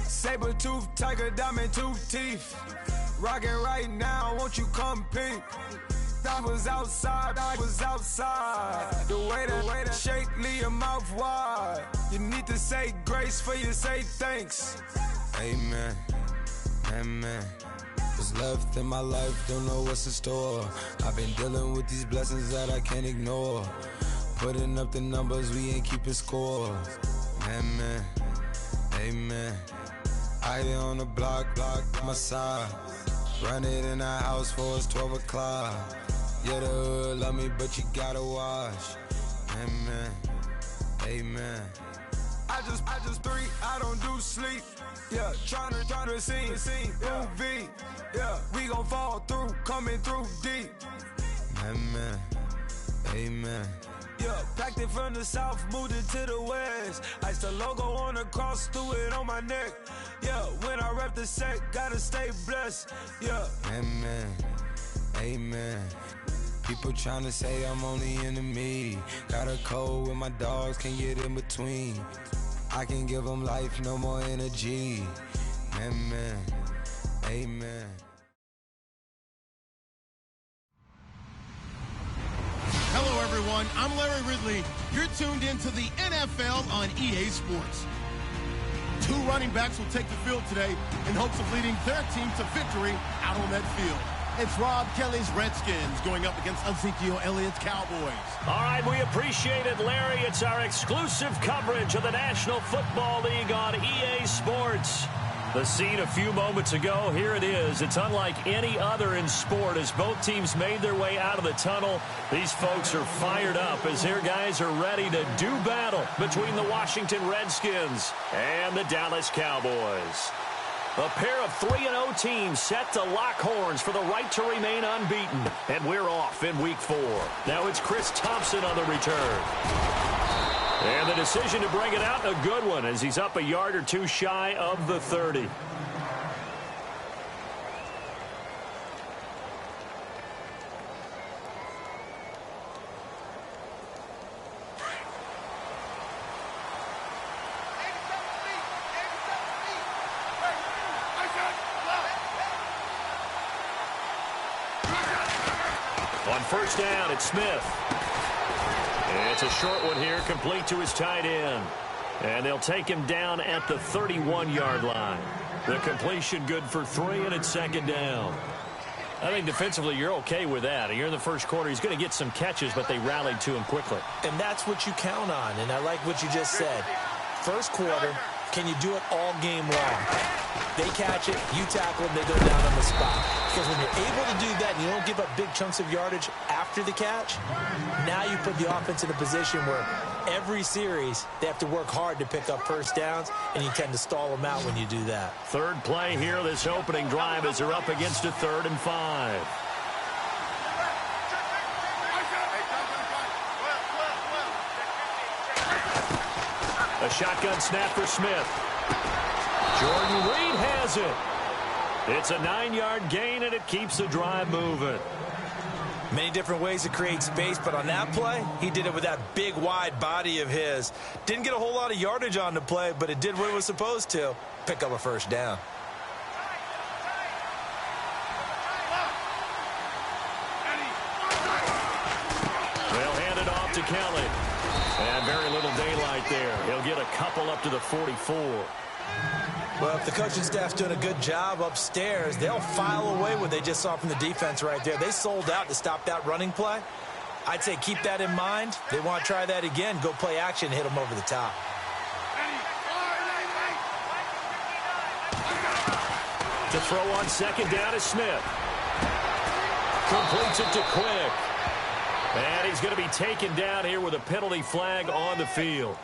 Saber-tooth, tiger, diamond tooth teeth. Rockin' right now, won't you come peep? I was outside. The way that shake, leave your mouth wide. You need to say grace for you say thanks. Amen, amen. What's left in my life, don't know what's in store. I've been dealing with these blessings that I can't ignore. Putting up the numbers, we ain't keeping score. Amen, amen. I here on the block, my side. Run it in the house for it's 12 o'clock. Yeah, the hood love me, but you gotta watch. Amen, amen. I just three, I don't do sleep. Yeah, tryna see, UV. Yeah, we gon' fall through, coming through deep. Amen, amen. Yeah, packed it from the south, moved it to the west. Iced the logo on the cross, threw it on my neck. Yeah, when I rep the set, gotta stay blessed. Yeah, amen, amen. People tryna say I'm only enemy. Got a code with my dogs, can't get in between. I can give them life, no more energy. Amen, amen. Hello, everyone. I'm Larry Ridley. You're tuned into the NFL on EA Sports. Two running backs will take the field today in hopes of leading their team to victory out on that field. It's Rob Kelly's Redskins going up against Ezekiel Elliott's Cowboys. All right, we appreciate it, Larry. It's our exclusive coverage of the National Football League on EA Sports. The scene a few moments ago, here it is. It's unlike any other in sport as both teams made their way out of the tunnel. These folks are fired up as their guys are ready to do battle between the Washington Redskins and the Dallas Cowboys. A pair of 3-0 teams set to lock horns for the right to remain unbeaten. And we're off in Week 4. Now it's Chris Thompson on the return. And the decision to bring it out, a good one, as he's up a yard or two shy of the 30. On first down, it's Smith. And it's a short one here, complete to his tight end. And they'll take him down at the 31-yard line. The completion good for 3, and it's second down. I think defensively you're okay with that. You're in the first quarter. He's going to get some catches, but they rallied to him quickly. And that's what you count on, and I like what you just said. First quarter, can you do it all game long? They catch it, you tackle them, they go down on the spot. Because when you're able to do that and you don't give up big chunks of yardage after the catch, now you put the offense in a position where every series they have to work hard to pick up first downs, and you tend to stall them out when you do that. Third play here, this opening drive, as they're up against a 3rd and 5. A shotgun snap for Smith. Jordan Reed has it. It's a 9-yard gain, and it keeps the drive moving. Many different ways to create space, but on that play, he did it with that big, wide body of his. Didn't get a whole lot of yardage on the play, but it did what it was supposed to. Pick up a first down. They'll hand it off to Kelly. And very little daylight there. He'll get a couple up to the 44. Well, if the coaching staff's doing a good job upstairs, they'll file away what they just saw from the defense right there. They sold out to stop that running play. I'd say keep that in mind. They want to try that again. Go play action, hit them over the top. To throw on second down is Smith. Completes it to Quick. And he's going to be taken down here with a penalty flag on the field.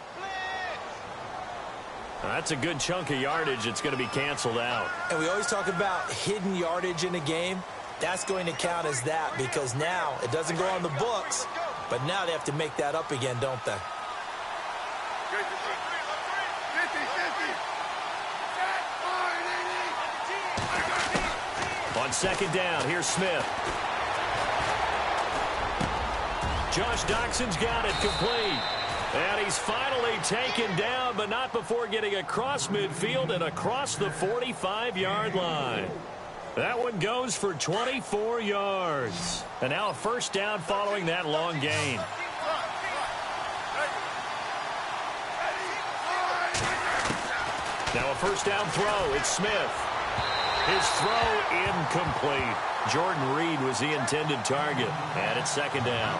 That's a good chunk of yardage. It's going to be canceled out. And we always talk about hidden yardage in a game. That's going to count as that because now it doesn't go on the books, but now they have to make that up again, don't they? On second down, here's Smith. Josh Doxson's got it complete. And he's finally taken down, but not before getting across midfield and across the 45-yard line. That one goes for 24 yards. And now a first down following that long gain. Now a first down throw. It's Smith. His throw incomplete. Jordan Reed was the intended target. And it's second down.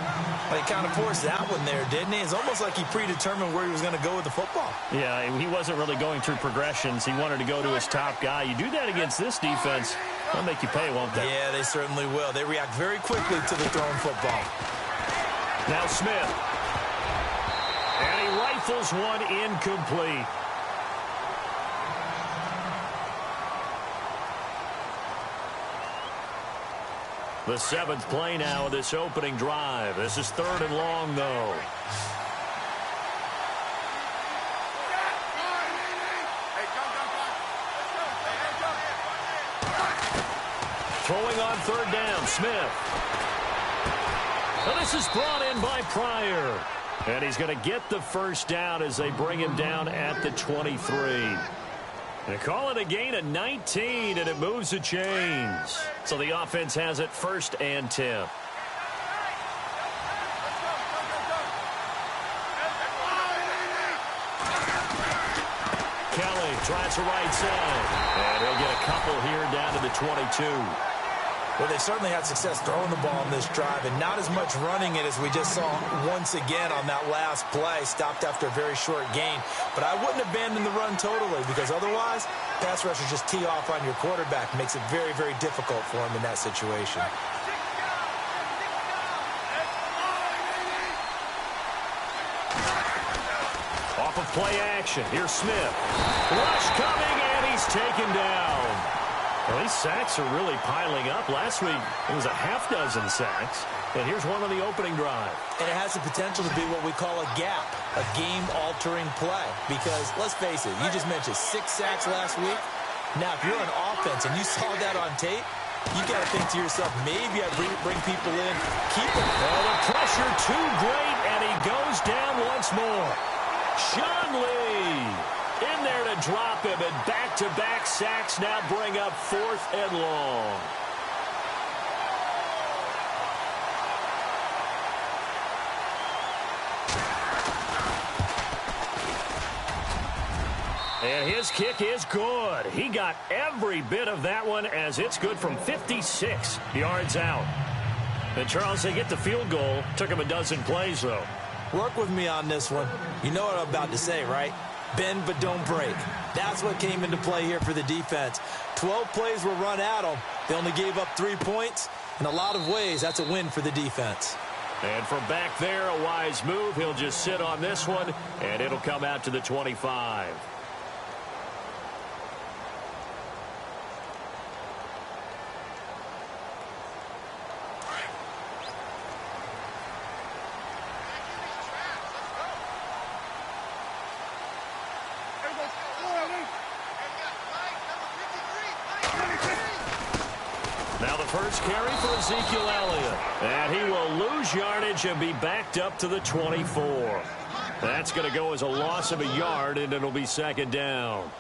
Well, he kind of forced that one there, didn't he? It's almost like he predetermined where he was going to go with the football. Yeah, he wasn't really going through progressions. He wanted to go to his top guy. You do that against this defense, they'll make you pay, won't they? Yeah, they certainly will. They react very quickly to the thrown football. Now Smith. And he rifles one incomplete. The seventh play now of this opening drive. This is third and long, though. Throwing on third down, Smith. Now this is brought in by Pryor. And he's going to get the first down as they bring him down at the 23. They call it a gain of 19, and it moves the chains. So the offense has it first and 10. Kelly tries the right side. And he'll get a couple here down to the 22. Well, they certainly had success throwing the ball on this drive, and not as much running it as we just saw once again on that last play. Stopped after a very short gain. But I wouldn't abandon the run totally, because otherwise, pass rushers just tee off on your quarterback. Makes it very, very difficult for him in that situation. Off of play action. Here's Smith. Rush coming, and he's taken down. Well, these sacks are really piling up. Last week, it was a half dozen sacks. And here's one on the opening drive. And it has the potential to be what we call a gap, a game-altering play. Because, let's face it, you just mentioned 6 sacks last week. Now, if you're on offense and you saw that on tape, you got to think to yourself, maybe I bring people in, keep them. Oh, the pressure too great, and he goes down once more. Sean Lee in there to drop him, and back-to-back sacks now bring up fourth and long. And his kick is good. He got every bit of that one, as it's good from 56 yards out. And Charles, they get the field goal. Took him a dozen plays, though. Work with me on this one. You know what I'm about to say, right? Bend but don't break. That's what came into play here for the defense. 12 plays were run at them. They only gave up 3 points. In a lot of ways, that's a win for the defense. And from back there, a wise move. He'll just sit on this one, and it'll come out to the 25. Now the first carry for Ezekiel Elliott. And he will lose yardage and be backed up to the 24. That's going to go as a loss of a yard, and it'll be second down.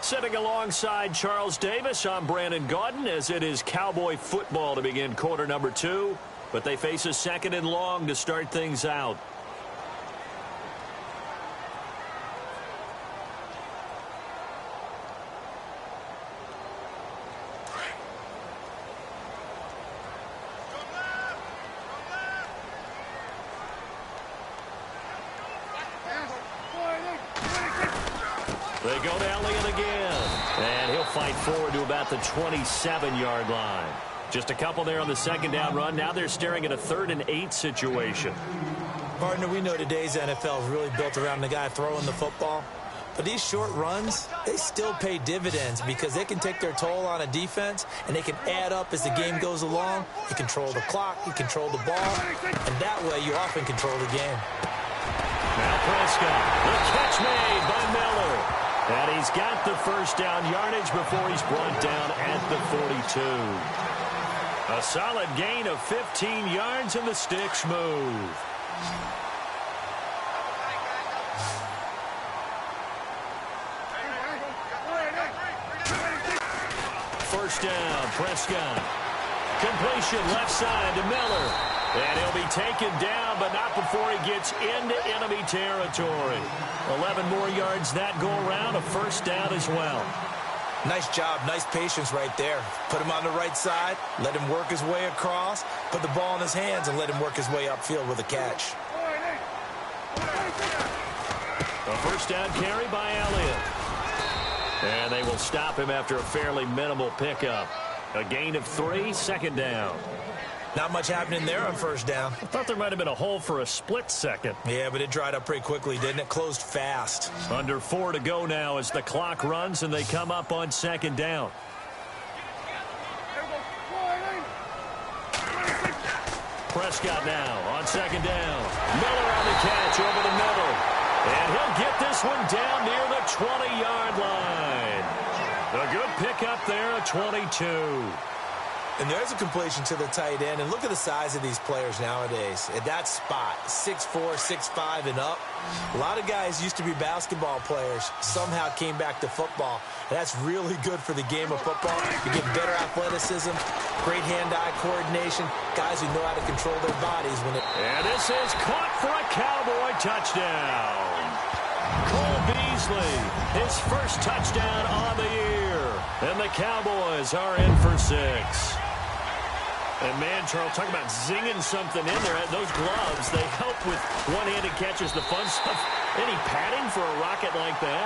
Sitting alongside Charles Davis, I'm Brandon Gaudin, as it is Cowboy football to begin quarter number 2. But they face a second and long to start things out. They go to Elliott again. And he'll fight forward to about the 27-yard line. Just a couple there on the second down run. Now they're staring at a 3rd and 8 situation. Partner, we know today's NFL is really built around the guy throwing the football. But these short runs, they still pay dividends because they can take their toll on a defense, and they can add up as the game goes along. You control the clock, you control the ball, and that way you often control the game. Now Prescott, the catch made by Miller. And he's got the first down yardage before he's brought down at the 42. A solid gain of 15 yards, and the sticks move. First down, Prescott. Completion left side to Miller. And he'll be taken down, but not before he gets into enemy territory. 11 more yards that go around, a first down as well. Nice job, nice patience right there. Put him on the right side, let him work his way across, put the ball in his hands, and let him work his way upfield with a catch. A first down carry by Elliott. And they will stop him after a fairly minimal pickup. A gain of 3, second down. Not much happening there on first down. I thought there might have been a hole for a split second. Yeah, but it dried up pretty quickly, didn't it? Closed fast. Under 4 to go now as the clock runs and they come up on second down. Prescott now on second down. Miller on the catch over the middle. And he'll get this one down near the 20-yard line. A good pickup there at 22. And there's a completion to the tight end. And look at the size of these players nowadays. At that spot, 6'4", 6'5", and up. A lot of guys used to be basketball players, somehow came back to football. And that's really good for the game of football. You get better athleticism, great hand-eye coordination, guys who know how to control their bodies. And this is caught for a Cowboy touchdown. Cole Beasley, his first touchdown on the year. And the Cowboys are in for 6. And, man, Charles, talk about zinging something in there. Those gloves, they help with one-handed catches, the fun stuff. Any padding for a rocket like that?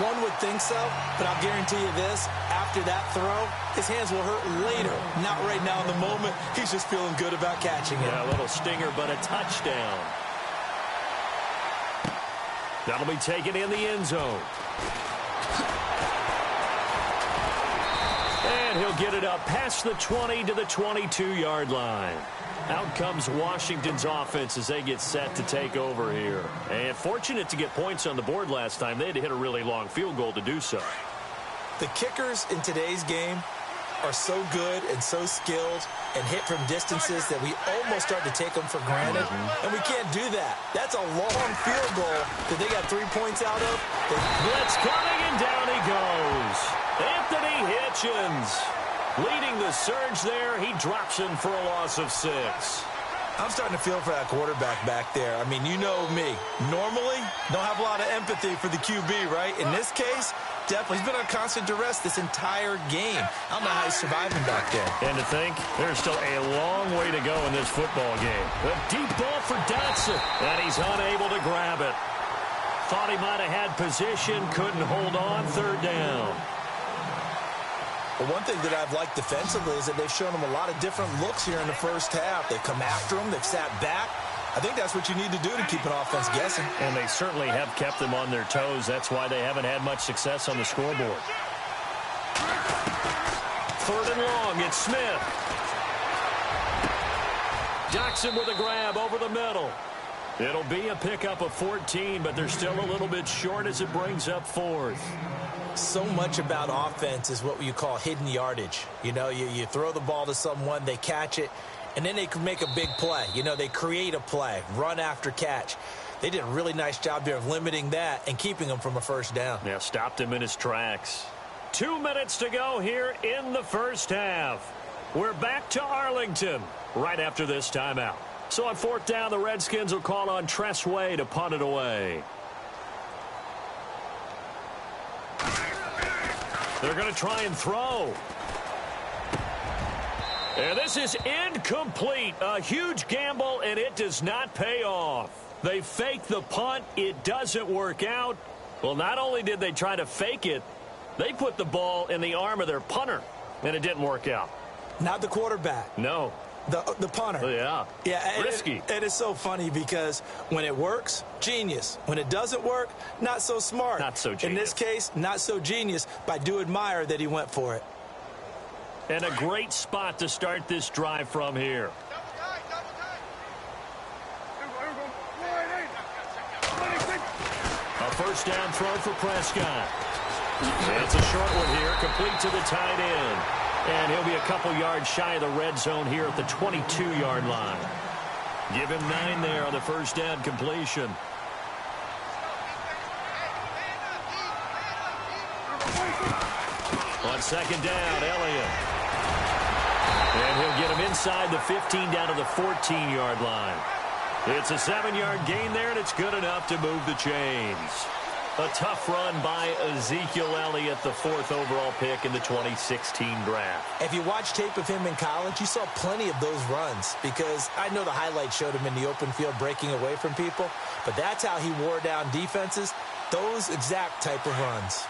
One would think so, but I'll guarantee you this. After that throw, his hands will hurt later. Not right now in the moment. He's just feeling good about catching it. Yeah, a little stinger, but a touchdown. That'll be taken in the end zone. And he'll get it up past the 20 to the 22-yard line. Out comes Washington's offense as they get set to take over here. And fortunate to get points on the board last time. They had to hit a really long field goal to do so. The kickers in today's game are so good and so skilled and hit from distances that we almost start to take them for granted. And we can't do that. That's a long field goal that they got 3 points out of. Blitz coming, and down he goes. Anthony Hitchens leading the surge there. He drops him for a loss of 6. I'm starting to feel for that quarterback back there. I mean, you know me. Normally, don't have a lot of empathy for the QB, right? In this case, definitely. He's been under constant duress this entire game. I don't know how he's surviving back there. And to think, there's still a long way to go in this football game. A deep ball for Dotson, and he's unable to grab it. Thought he might have had position, couldn't hold on, third down. Well, one thing that I've liked defensively is that they've shown him a lot of different looks here in the first half. They've come after him. They've sat back. I think that's what you need to do to keep an offense guessing. And they certainly have kept them on their toes. That's why they haven't had much success on the scoreboard. Third and long, it's Smith. Jackson with a grab over the middle. It'll be a pickup of 14, but they're still a little bit short as it brings up 4th. So much about offense is what you call hidden yardage. You know, you throw the ball to someone, they catch it, and then they can make a big play. You know, they create a play, run after catch. They did a really nice job there of limiting that and keeping him from a first down. Yeah, stopped him in his tracks. 2 minutes to go here in the first half. We're back to Arlington right after this timeout. So on 4th down, the Redskins will call on Tress Way to punt it away. They're going to try and throw. And this is incomplete. A huge gamble, and it does not pay off. They fake the punt. It doesn't work out. Well, not only did they try to fake it, they put the ball in the arm of their punter, and it didn't work out. Not the quarterback. No. The punter. Yeah. Risky. It is so funny because when it works, genius. When it doesn't work, not so smart. Not so genius. In this case, not so genius, but I do admire that he went for it. And a great spot to start this drive from here. A first down throw for Prescott. It's a short one here, complete to the tight end. And he'll be a couple yards shy of the red zone here at the 22-yard line. Give him 9 there on the first down completion. On second down, Elliott. And he'll get him inside the 15 down to the 14-yard line. It's a 7-yard gain there, and it's good enough to move the chains. A tough run by Ezekiel Elliott, the 4th overall pick in the 2016 draft. If you watch tape of him in college, you saw plenty of those runs because I know the highlights showed him in the open field breaking away from people, but that's how he wore down defenses, those exact type of runs.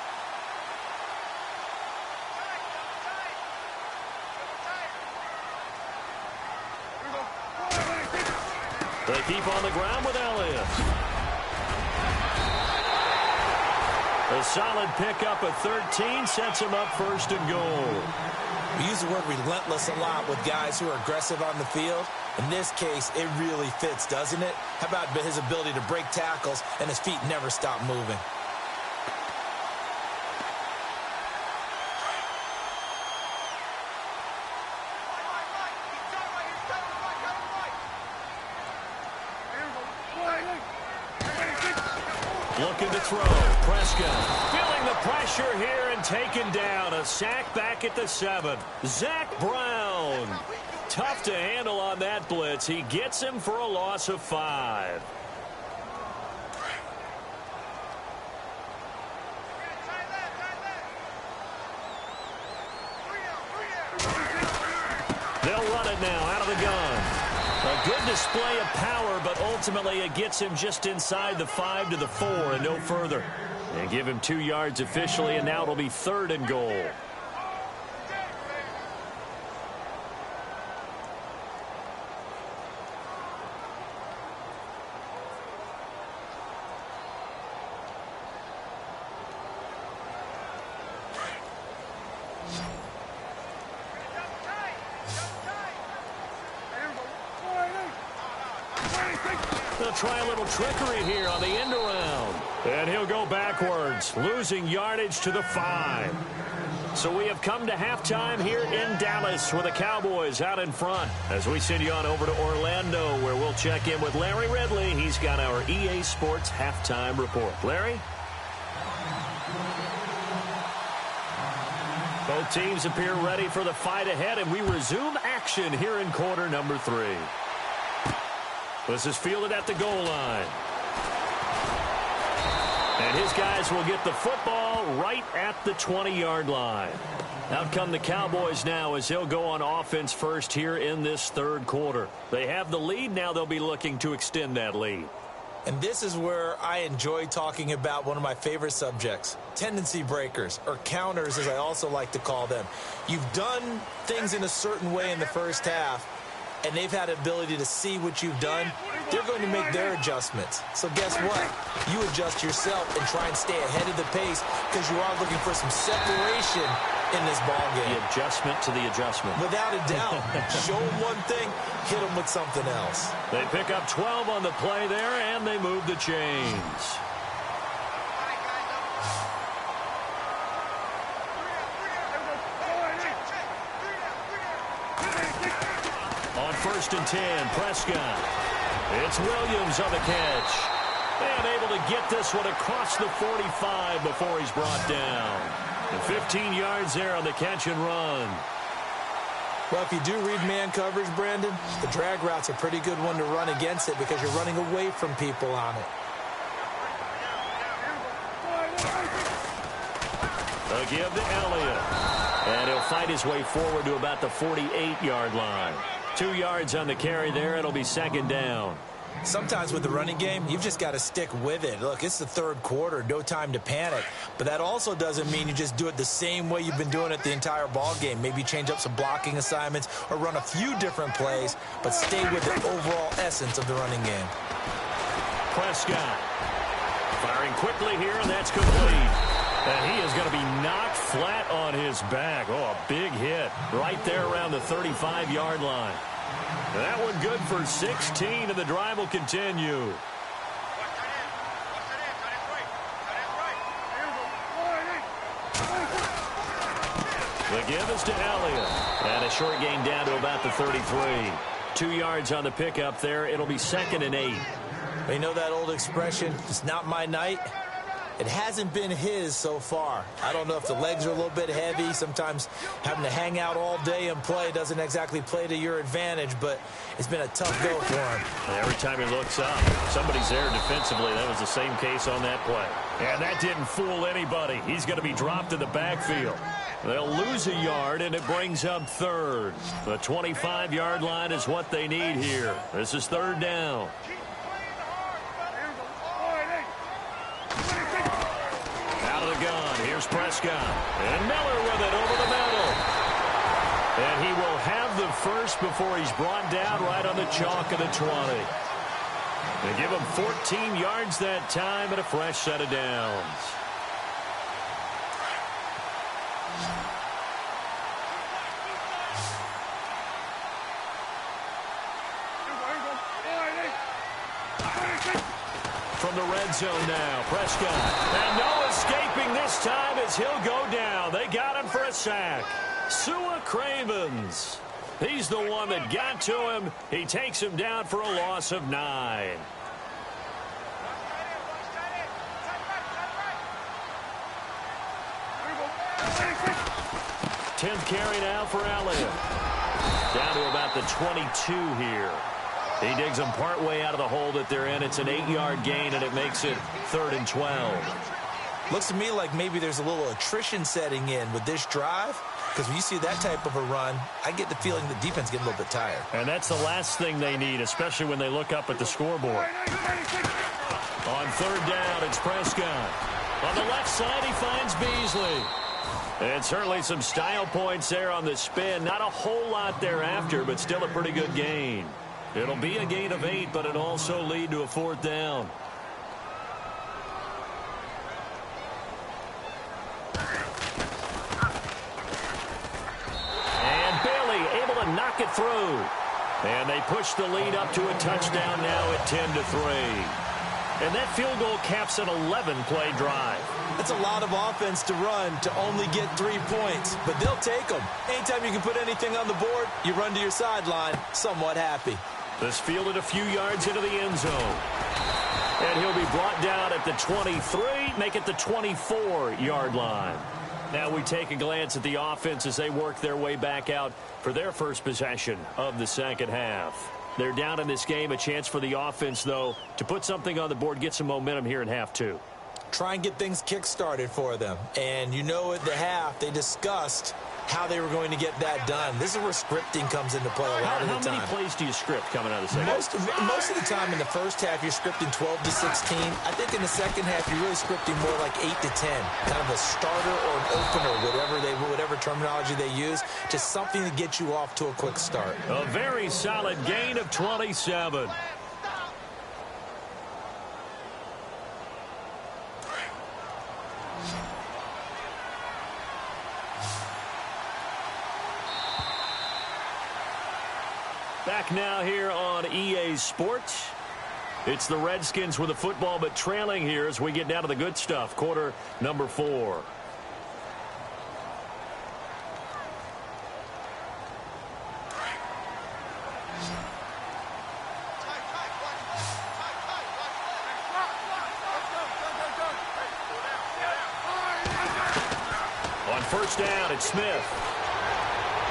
They keep on the ground with Elliott. A solid pickup at 13 sets him up 1st and goal. We use the word relentless a lot with guys who are aggressive on the field. In this case, it really fits, doesn't it? How about his ability to break tackles and his feet never stop moving? Looking to throw. Prescott feeling the pressure here and taken down. A sack back at the 7. Zach Brown. Tough to handle on that blitz. He gets him for a loss of 5. They'll run it now out of the gun. A good display of power, but ultimately it gets him just inside the 5 to the 4 and no further. And give him 2 yards officially, and now it'll be 3rd and goal. They'll try a little trickery here on the end around. And he'll go backwards, losing yardage to the 5. So we have come to halftime here in Dallas with the Cowboys out in front. As we send you on over to Orlando, where we'll check in with Larry Ridley. He's got our EA Sports halftime report. Larry? Both teams appear ready for the fight ahead, and we resume action here in quarter number 3. This is fielded at the goal line. And his guys will get the football right at the 20-yard line. Out come the Cowboys now as they'll go on offense first here in this 3rd quarter. They have the lead. Now they'll be looking to extend that lead. And this is where I enjoy talking about one of my favorite subjects, tendency breakers, or counters as I also like to call them. You've done things in a certain way in the first half, and they've had the ability to see what you've done. They're going to make their adjustments. So guess what? You adjust yourself and try and stay ahead of the pace because you are looking for some separation in this ball game. The adjustment to the adjustment. Without a doubt. Show them one thing, hit them with something else. They pick up 12 on the play there, and they move the chains. On 1st and 10, Prescott. It's Williams on the catch. And able to get this one across the 45 before he's brought down. And 15 yards there on the catch and run. Well, if you do read man coverage, Brandon, the drag route's a pretty good one to run against it because you're running away from people on it. A give to Elliott. And he'll fight his way forward to about the 48-yard line. 2 yards on the carry there. It'll be 2nd down. Sometimes with the running game, you've just got to stick with it. Look, it's the 3rd quarter, no time to panic. But that also doesn't mean you just do it the same way you've been doing it the entire ball game. Maybe change up some blocking assignments or run a few different plays, but stay with the overall essence of the running game. Prescott firing quickly here, and that's complete. And he is going to be knocked flat on his back. Oh, a big hit right there around the 35-yard line. That one good for 16, and the drive will continue. The give is to Elliott. And a short gain down to about the 33. 2 yards on the pickup there. It'll be 2nd and 8. You know that old expression, it's not my night? It hasn't been his so far. I don't know if the legs are a little bit heavy. Sometimes having to hang out all day and play doesn't exactly play to your advantage, but it's been a tough go for him. And every time he looks up, somebody's there defensively. That was the same case on that play. And that didn't fool anybody. He's going to be dropped in the backfield. They'll lose a yard, and it brings up 3rd. The 25-yard line is what they need here. This is 3rd down. Out of the gun, here's Prescott. And Miller with it over the middle. And he will have the first before he's brought down right on the chalk of the 20. They give him 14 yards that time and a fresh set of downs. From the red zone now, Prescott. And no escaping this time as he'll go down. They got him for a sack. Sua Cravens. He's the one that got to him. He takes him down for a loss of 9. Tenth carry now for Elliott. Down to about the 22 here. He digs them partway out of the hole that they're in. It's an 8-yard gain, and it makes it 3rd and 12. Looks to me like maybe there's a little attrition setting in with this drive, because when you see that type of a run, I get the feeling the defense getting a little bit tired. And that's the last thing they need, especially when they look up at the scoreboard. On 3rd down, it's Prescott. On the left side, he finds Beasley. And certainly some style points there on the spin. Not a whole lot thereafter, but still a pretty good gain. It'll be a gain of 8, but it'll also lead to a 4th down. And Bailey able to knock it through. And they push the lead up to a touchdown now at 10-3. And that field goal caps an 11-play drive. That's a lot of offense to run to only get 3 points, but they'll take them. Anytime you can put anything on the board, you run to your sideline, somewhat happy. This fielded a few yards into the end zone. And he'll be brought down at the 23, make it the 24-yard line. Now we take a glance at the offense as they work their way back out for their first possession of the second half. They're down in this game. A chance for the offense, though, to put something on the board, get some momentum here in half 2. Try and get things kick-started for them. And you know at the half, they discussed how they were going to get that done. This is where scripting comes into play a lot of the time. How many plays do you script coming out of the second half? Most of the time in the first half, you're scripting 12 to 16. I think in the second half, you're really scripting more like 8 to 10. Kind of a starter or an opener, whatever terminology they use. Just something to get you off to a quick start. A very solid gain of 27. Back now here on EA Sports. It's the Redskins with the football, but trailing here as we get down to the good stuff. Quarter number 4. On first down, it's Smith.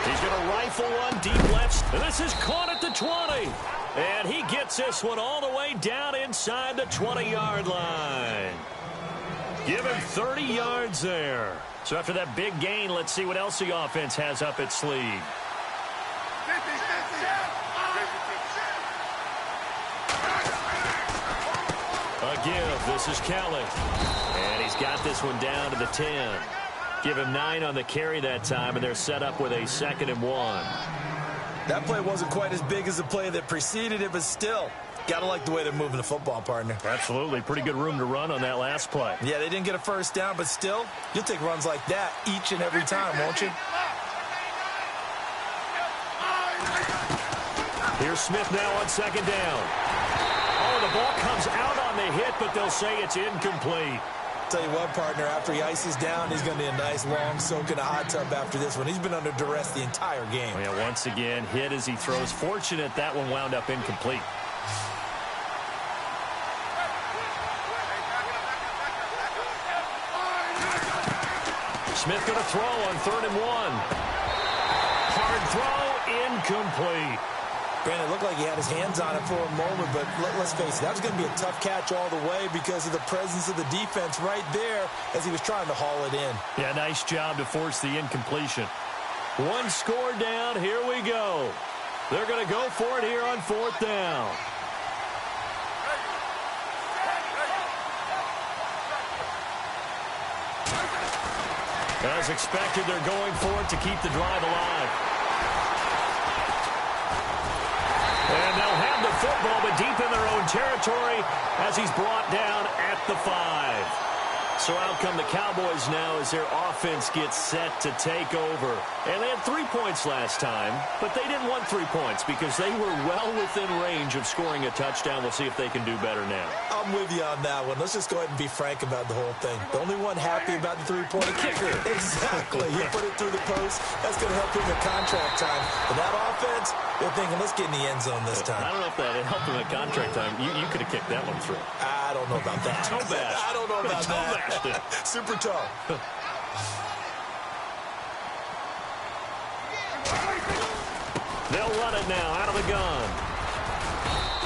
He's going to rifle one deep left. And this is caught at the 20. And he gets this one all the way down inside the 20-yard line. Give him 30 yards there. So after that big gain, let's see what else the offense has up its sleeve. A give. This is Kelly. And he's got this one down to the 10. Give him 9 on the carry that time, and they're set up with a 2nd and 1. That play wasn't quite as big as the play that preceded it, but still, got to like the way they're moving the football, partner. Absolutely. Pretty good room to run on that last play. Yeah, they didn't get a first down, but still, you'll take runs like that each and every time, won't you? Here's Smith now on 2nd down. Oh, the ball comes out on the hit, but they'll say it's incomplete. Tell you what, partner, after he ices down, he's going to need a nice long soak in a hot tub after this one. He's been under duress the entire game. Well, yeah, once again, hit as he throws. Fortunate that one wound up incomplete. Smith going to throw on 3rd and 1. Hard throw, incomplete. Brandon, it looked like he had his hands on it for a moment, but let's face it, that was going to be a tough catch all the way because of the presence of the defense right there as he was trying to haul it in. Yeah, nice job to force the incompletion. One score down, here we go. They're going to go for it here on 4th down. As expected, they're going for it to keep the drive alive. And they'll have the football, but deep in their own territory as he's brought down at the 5. So out come the Cowboys now as their offense gets set to take over. And they had 3 points last time, but they didn't want 3 points because they were well within range of scoring a touchdown. We'll see if they can do better now. I'm with you on that one. Let's just go ahead and be frank about the whole thing. The only one happy about the 3-point kicker. Exactly. He put it through the post. That's going to help him in contract time. But that offense, they're thinking, let's get in the end zone this time. I don't know if that helped him at contract time. You could have kicked that one through. I don't know about that. Toe bash. I don't know about toe that. Bashed it. Super toe. They'll run it now out of the gun.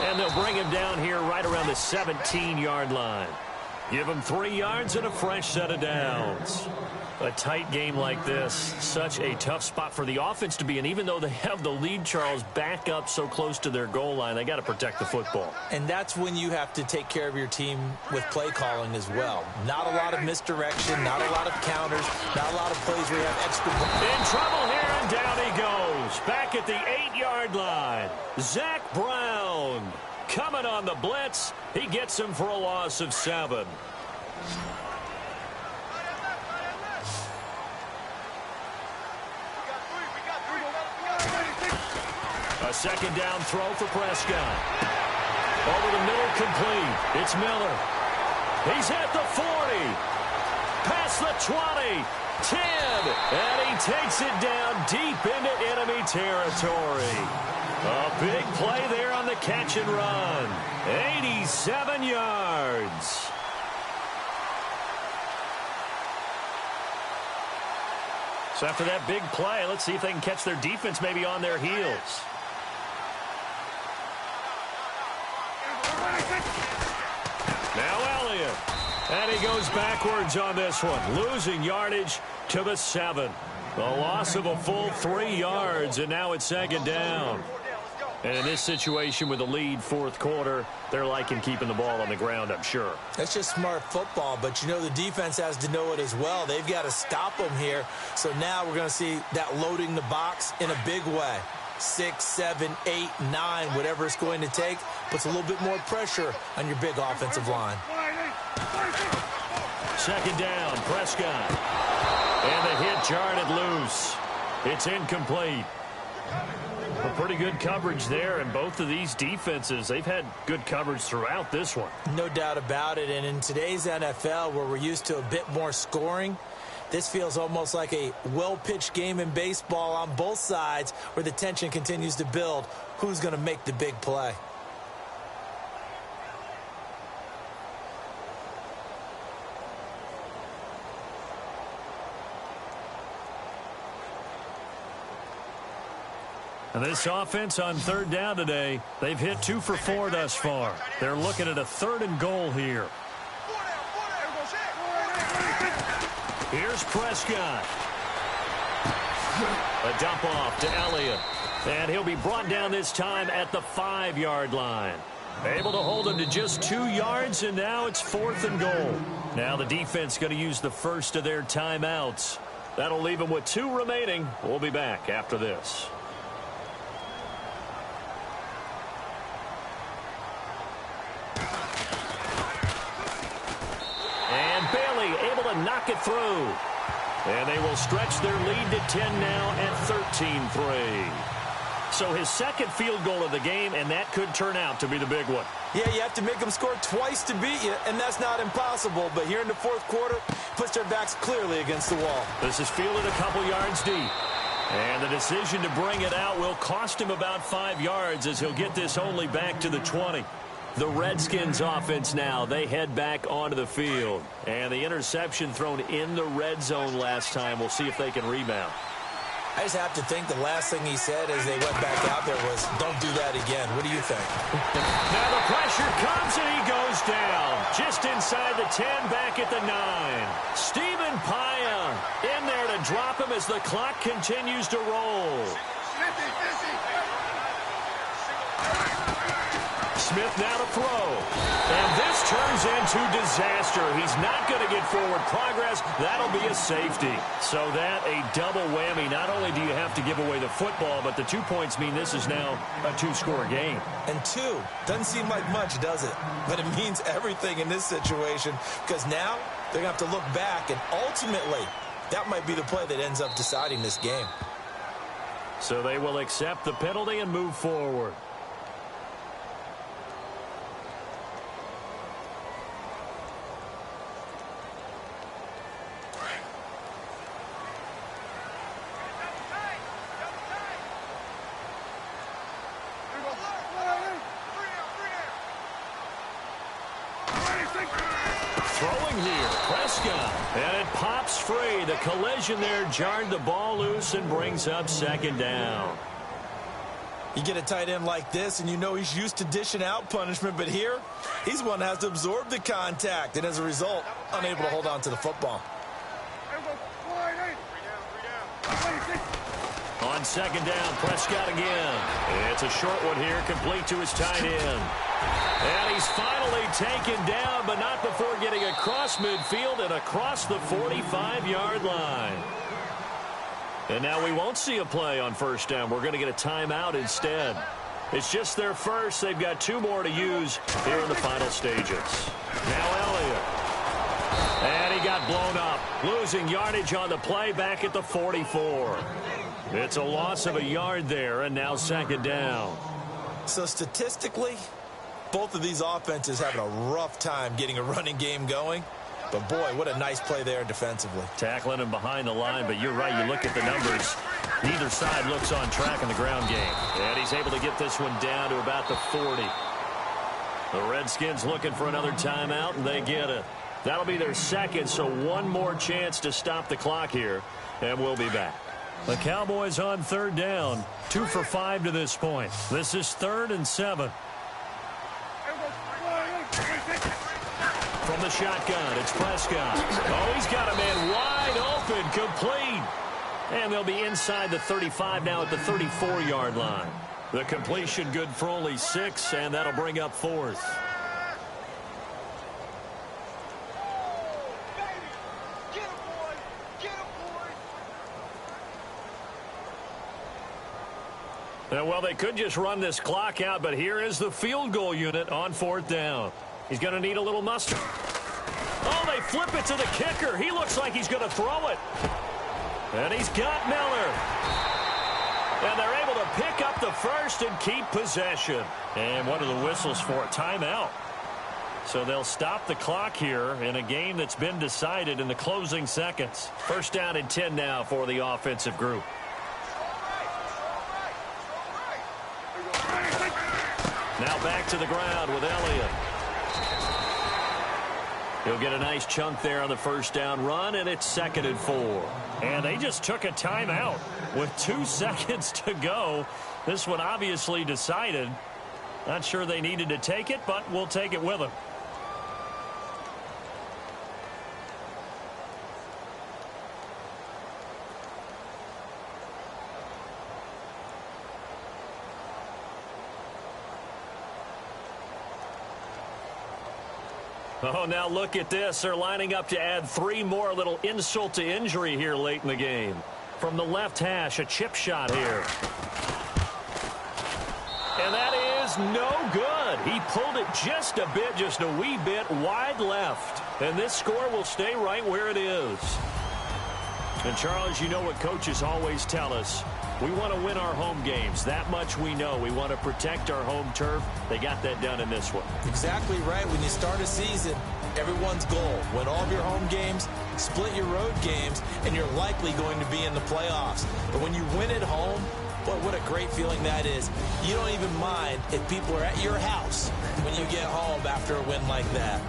And they'll bring him down here right around the 17-yard line. Give him 3 yards and a fresh set of downs. A tight game like this, such a tough spot for the offense to be in. Even though they have the lead, Charles, back up so close to their goal line, they got to protect the football. And that's when you have to take care of your team with play calling as well. Not a lot of misdirection, not a lot of counters, not a lot of plays where you have extra. In trouble here, and down he goes. Back at the 8-yard line. Zach Brown coming on the blitz. He gets him for a loss of 7. A second down throw for Prescott. Over the middle, complete. It's Miller. He's at the 40. Past the 20. 10. And he takes it down deep into enemy territory. A big play there on the catch and run. 87 yards. So after that big play, let's see if they can catch their defense maybe on their heels. Now Elliott. And he goes backwards on this one. Losing yardage to the 7. The loss of a full 3 yards, and now it's 2nd down. And in this situation with the lead 4th quarter, they're liking keeping the ball on the ground, I'm sure. That's just smart football, but you know the defense has to know it as well. They've got to stop them here. So now we're going to see that loading the box in a big way. 6, 7, 8, 9, whatever it's going to take, puts a little bit more pressure on your big offensive line. 2nd down, Prescott. And the hit jarred loose. It's incomplete. A pretty good coverage there, and both of these defenses, they've had good coverage throughout this one. No doubt about it, and in today's NFL, where we're used to a bit more scoring, this feels almost like a well-pitched game in baseball on both sides where the tension continues to build. Who's going to make the big play? And this offense on 3rd down today, they've hit 2 for 4 thus far. They're looking at a 3rd and goal here. Here's Prescott. A dump off to Elliott. And he'll be brought down this time at the 5-yard line. Able to hold him to just 2 yards, and now it's 4th and goal. Now the defense going to use the first of their timeouts. That'll leave them with 2 remaining. We'll be back after this. Knock it through. And they will stretch their lead to 10 now at 13-3. So his second field goal of the game, and that could turn out to be the big one. Yeah, you have to make them score twice to beat you, and that's not impossible. But here in the fourth quarter, puts their backs clearly against the wall. This is fielded a couple yards deep. And the decision to bring it out will cost him about 5 yards as he'll get this only back to the 20. The Redskins offense now, they head back onto the field. And the interception thrown in the red zone last time. We'll see if they can rebound. I just have to think the last thing he said as they went back out there was, don't do that again. What do you think? Now the pressure comes and he goes down. Just inside the 10, back at the 9. Stephen Paya in there to drop him as the clock continues to roll. Smith now to throw. And this turns into disaster. He's not going to get forward progress. That'll be a safety. So that a double whammy. Not only do you have to give away the football, but the 2 points mean this is now a 2-score game. And 2 doesn't seem like much, does it? But it means everything in this situation because now they're going to have to look back, and ultimately that might be the play that ends up deciding this game. So they will accept the penalty and move forward. Throwing here, Prescott, and it pops free. The collision there jarred the ball loose and brings up second down. You get a tight end like this, and you know he's used to dishing out punishment, but here, he's the one that has to absorb the contact, and as a result, unable to hold on to the football. On second down, Prescott again. It's a short one here, complete to his tight end. And he's finally taken down, but not before getting across midfield and across the 45-yard line. And now we won't see a play on first down. We're going to get a timeout instead. It's just their first. They've got 2 more to use here in the final stages. Now Elliott. And he got blown up, losing yardage on the play back at the 44. It's a loss of a yard there, and now second down. So statistically, both of these offenses having a rough time getting a running game going. But, boy, what a nice play there defensively. Tackling him behind the line, but you're right. You look at the numbers. Neither side looks on track in the ground game. And he's able to get this one down to about the 40. The Redskins looking for another timeout, and they get it. That'll be their second, so one more chance to stop the clock here, and we'll be back. The Cowboys on third down, 2 for 5 to this point. This is 3rd and 7. From the shotgun, it's Prescott. Oh, he's got a man wide open, complete. And they'll be inside the 35 now at the 34-yard line. The completion good for only 6, and that'll bring up 4th. Well, they could just run this clock out, but here is the field goal unit on 4th down. He's going to need a little mustard. Oh, they flip it to the kicker. He looks like he's going to throw it. And he's got Miller. And they're able to pick up the first and keep possession. And what are the whistles for? A timeout. So they'll stop the clock here in a game that's been decided in the closing seconds. 1st down and 10 now for the offensive group. Now back to the ground with Elliott. He'll get a nice chunk there on the 1st down run, and it's 2nd and 4. And they just took a timeout with 2 seconds to go. This one obviously decided. Not sure they needed to take it, but we'll take it with them. Oh, now look at this. They're lining up to add 3 more, a little insult to injury here late in the game. From the left hash, a chip shot here. And that is no good. He pulled it just a bit, just a wee bit wide left. And this score will stay right where it is. And, Charles, you know what coaches always tell us. We want to win our home games. That much we know. We want to protect our home turf. They got that done in this one. Exactly right. When you start a season, everyone's goal: win all of your home games, split your road games, and you're likely going to be in the playoffs. But when you win at home, boy, what a great feeling that is. You don't even mind if people are at your house when you get home after a win like that.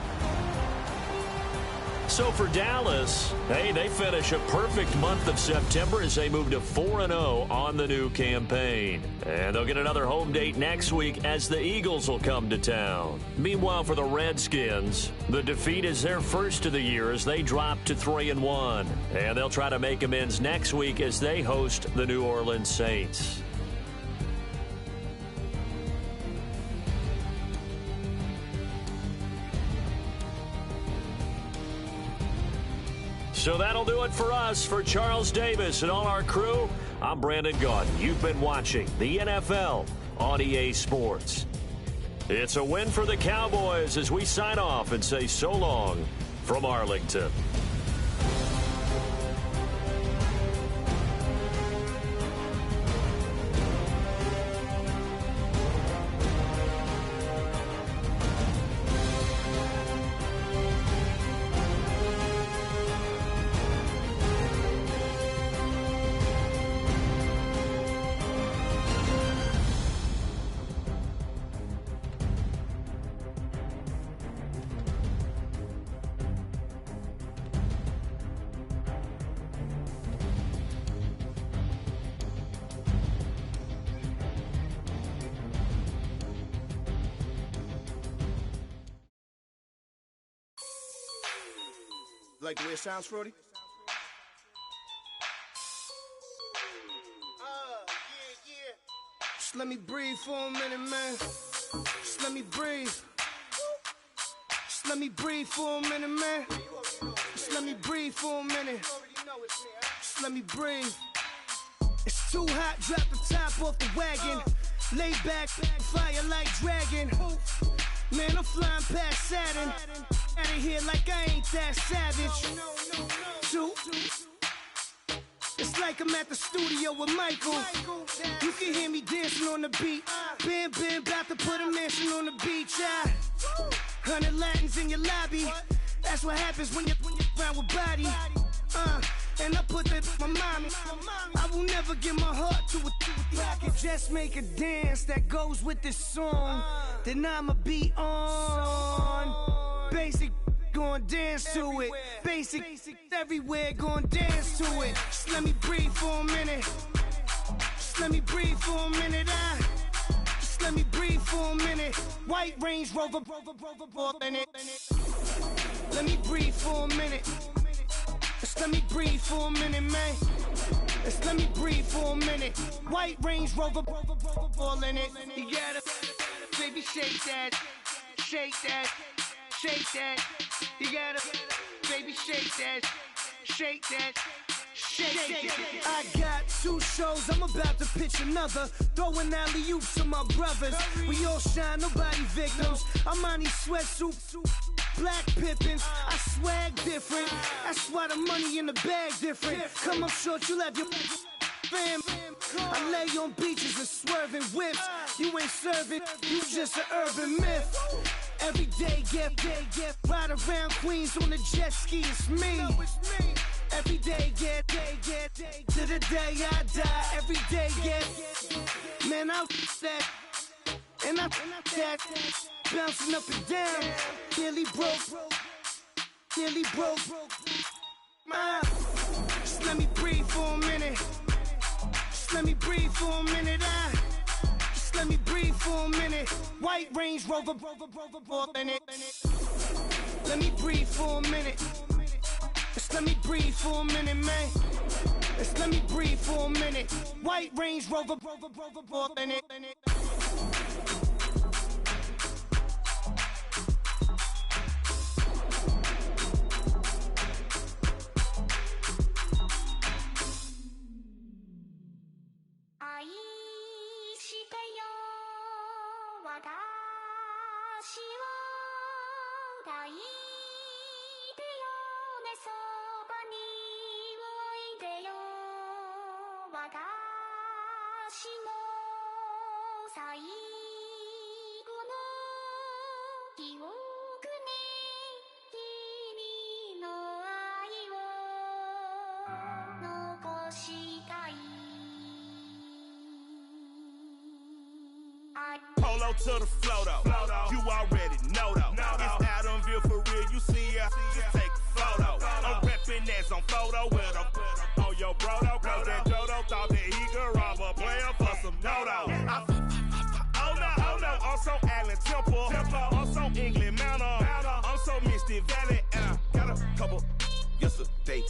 So for Dallas, hey, they finish a perfect month of September as they move to 4-0 on the new campaign. And they'll get another home date next week as the Eagles will come to town. Meanwhile, for the Redskins, the defeat is their first of the year as they drop to 3-1. And they'll try to make amends next week as they host the New Orleans Saints. So that'll do it for us. For Charles Davis and all our crew, I'm Brandon Gaudin. You've been watching the NFL on EA Sports. It's a win for the Cowboys as we sign off and say so long from Arlington. Like the way it sounds, Frody? Yeah. Just let me breathe for a minute, man. Just let me breathe. Just let me breathe for a minute, man. Just let me breathe for a minute. Just let me breathe. It's too hot, drop the top off the wagon. Lay back, fire like dragon. Man, I'm flying past Saturn. Out of here like I ain't that savage. Two. It's like I'm at the studio with Michael. You can hear me dancing on the beat. Bam, about to put a mansion on the beach. 100 Latins in your lobby. That's what happens when you're around with body. And I put that my mommy. I will never give my heart to it. I can just make a dance that goes with this song. Then I'ma be on. Basic, gon' dance to it. Basic, everywhere, gon' dance to it. Just let me breathe for a minute. Just let me breathe for a minute. Just let me breathe for a minute. White Range Rover, in it. Let me breathe for a minute. Just let me breathe for a minute, man. Just let me breathe for a minute. White Range Rover, all in it. You gotta, baby, shake that, shake that, shake that. You gotta, baby, shake that, shake that. Shake it. I got 2 shows, I'm about to pitch another. Throwing alley-oops to my brothers. We all shine, nobody victims. I'm on these sweatsuits, black Pippins. I swag different. That's why the money in the bag different. Come up short, you'll have your fam. I lay on beaches and swerving whips. You ain't serving, you just an urban myth. Every day, get ride around Queens on a jet ski, it's me. Every day, get to the day I die. Every day, get man, I that and I that bouncing up and down. Nearly broke. Just let me breathe for a minute. Just let me breathe for a minute. Just let me breathe for a minute. White Range Rover, in it. Let me breathe for a minute. Just let me breathe for a minute, man. Just let me breathe for a minute. White Range Rover, in it. 私の最後の記憶に君の愛を残したい Polo to the flow though. You already know though. It's Adamville for real. You see ya, just take a photo. I'm reppin' that's on photo with a on your bro though. Cause that Jodo thought that he could rob a player for some no-no. Oh no, I'm so Allen Temple. I'm so England Manor. I'm so Misty Valley. And I got a couple yesterday.